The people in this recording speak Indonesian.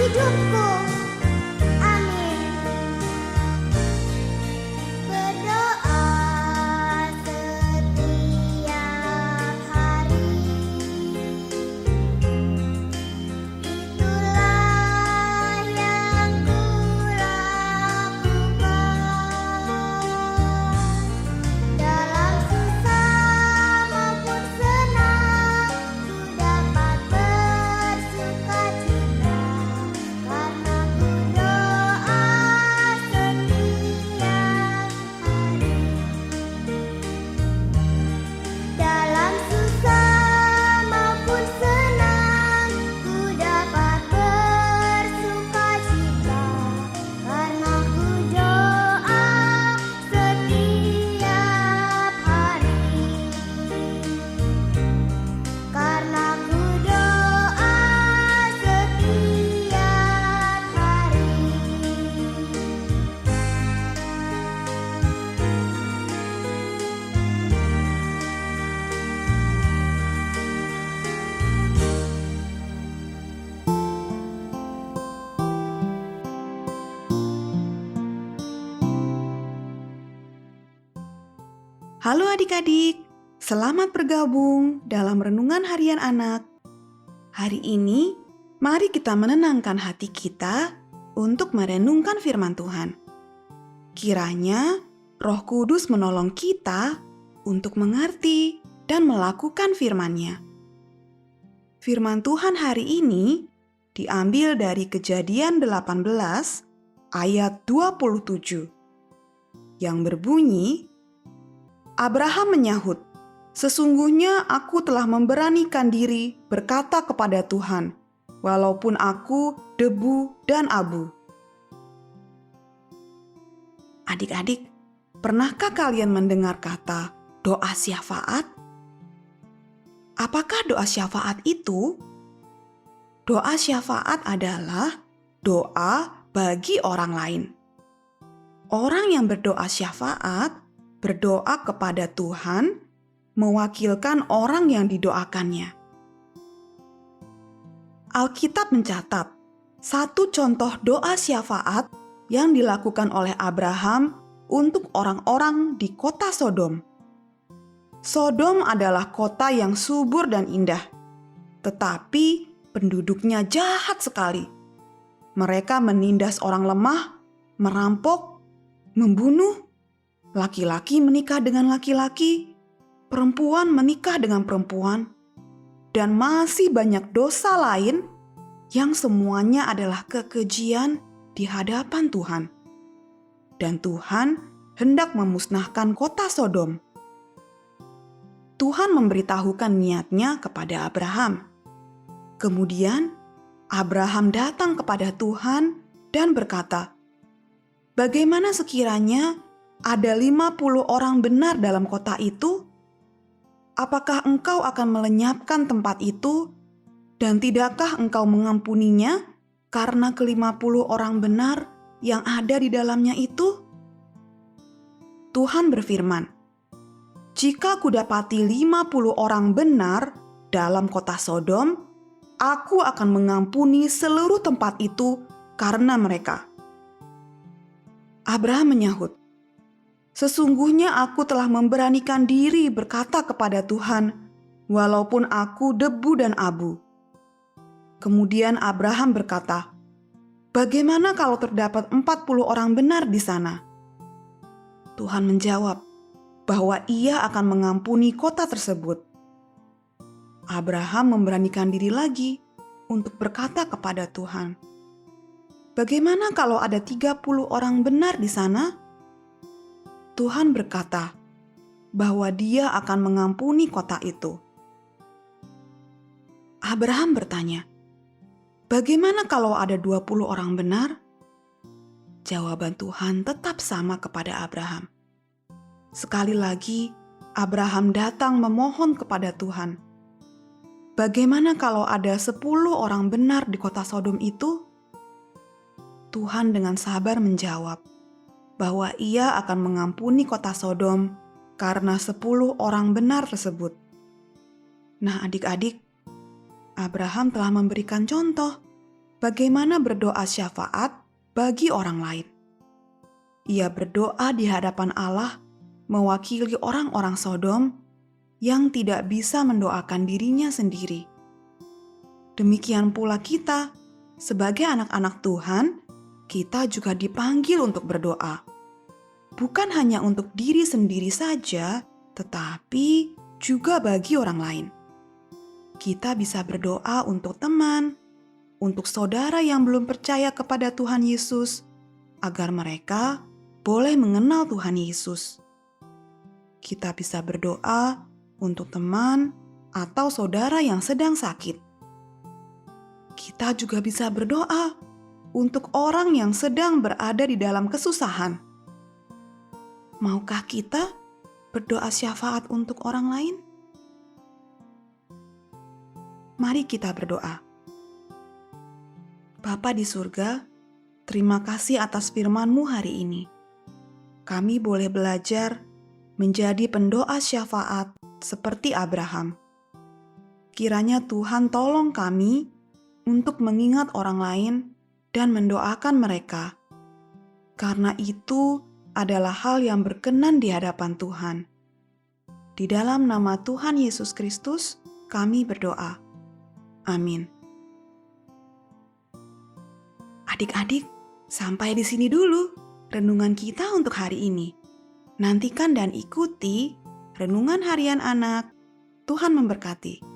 hidupku. Amin. Berdoa setiap hari, itulah yang kulakukan. Dalam susah maupun senang, ku dapat bersuka cita, karena ku doa setiap hari. Dalam susah maupun senang, ku dapat bersuka cita, karena ku doa setiap hari. Karena ku doa setiap hari. Halo adik-adik, selamat bergabung dalam Renungan Harian Anak. Hari ini, mari kita menenangkan hati kita untuk merenungkan firman Tuhan. Kiranya Roh Kudus menolong kita untuk mengerti dan melakukan firman-Nya. Firman Tuhan hari ini diambil dari Kejadian 18 ayat 27 yang berbunyi, Abraham menyahut, "Sesungguhnya aku telah memberanikan diri berkata kepada Tuhan, walaupun aku debu dan abu." Adik-adik, pernahkah kalian mendengar kata doa syafaat? Apakah doa syafaat itu? Doa syafaat adalah doa bagi orang lain. Orang yang berdoa syafaat berdoa kepada Tuhan, mewakilkan orang yang didoakannya. Alkitab mencatat satu contoh doa syafaat yang dilakukan oleh Abraham untuk orang-orang di kota Sodom. Sodom adalah kota yang subur dan indah, tetapi penduduknya jahat sekali. Mereka menindas orang lemah, merampok, membunuh, laki-laki menikah dengan laki-laki, perempuan menikah dengan perempuan, dan masih banyak dosa lain yang semuanya adalah kekejian di hadapan Tuhan. Dan Tuhan hendak memusnahkan kota Sodom. Tuhan memberitahukan niatnya kepada Abraham. Kemudian Abraham datang kepada Tuhan dan berkata, "Bagaimana sekiranya ada 50 orang benar dalam kota itu? Apakah engkau akan melenyapkan tempat itu? Dan tidakkah engkau mengampuninya karena ke-50 orang benar yang ada di dalamnya itu?" Tuhan berfirman, "Jika kudapati 50 orang benar dalam kota Sodom, aku akan mengampuni seluruh tempat itu karena mereka." Abraham menyahut, "Sesungguhnya aku telah memberanikan diri berkata kepada Tuhan, walaupun aku debu dan abu." Kemudian Abraham berkata, "Bagaimana kalau terdapat 40 orang benar di sana?" Tuhan menjawab bahwa Ia akan mengampuni kota tersebut. Abraham memberanikan diri lagi untuk berkata kepada Tuhan, "Bagaimana kalau ada 30 orang benar di sana?" Tuhan berkata bahwa Dia akan mengampuni kota itu. Abraham bertanya, "Bagaimana kalau ada 20 orang benar?" Jawaban Tuhan tetap sama kepada Abraham. Sekali lagi, Abraham datang memohon kepada Tuhan, "Bagaimana kalau ada 10 orang benar di kota Sodom itu?" Tuhan dengan sabar menjawab bahwa Ia akan mengampuni kota Sodom karena 10 orang benar tersebut. Nah adik-adik, Abraham telah memberikan contoh bagaimana berdoa syafaat bagi orang lain. Ia berdoa di hadapan Allah mewakili orang-orang Sodom yang tidak bisa mendoakan dirinya sendiri. Demikian pula kita, sebagai anak-anak Tuhan, kita juga dipanggil untuk berdoa. Bukan hanya untuk diri sendiri saja, tetapi juga bagi orang lain. Kita bisa berdoa untuk teman, untuk saudara yang belum percaya kepada Tuhan Yesus, agar mereka boleh mengenal Tuhan Yesus. Kita bisa berdoa untuk teman atau saudara yang sedang sakit. Kita juga bisa berdoa untuk orang yang sedang berada di dalam kesusahan. Maukah kita berdoa syafaat untuk orang lain? Mari kita berdoa. Bapa di surga, terima kasih atas firman-Mu hari ini. Kami boleh belajar menjadi pendoa syafaat seperti Abraham. Kiranya Tuhan tolong kami untuk mengingat orang lain dan mendoakan mereka, karena itu adalah hal yang berkenan di hadapan Tuhan. Di dalam nama Tuhan Yesus Kristus, kami berdoa. Amin. Adik-adik, sampai di sini dulu renungan kita untuk hari ini. Nantikan dan ikuti renungan harian anak. Tuhan memberkati.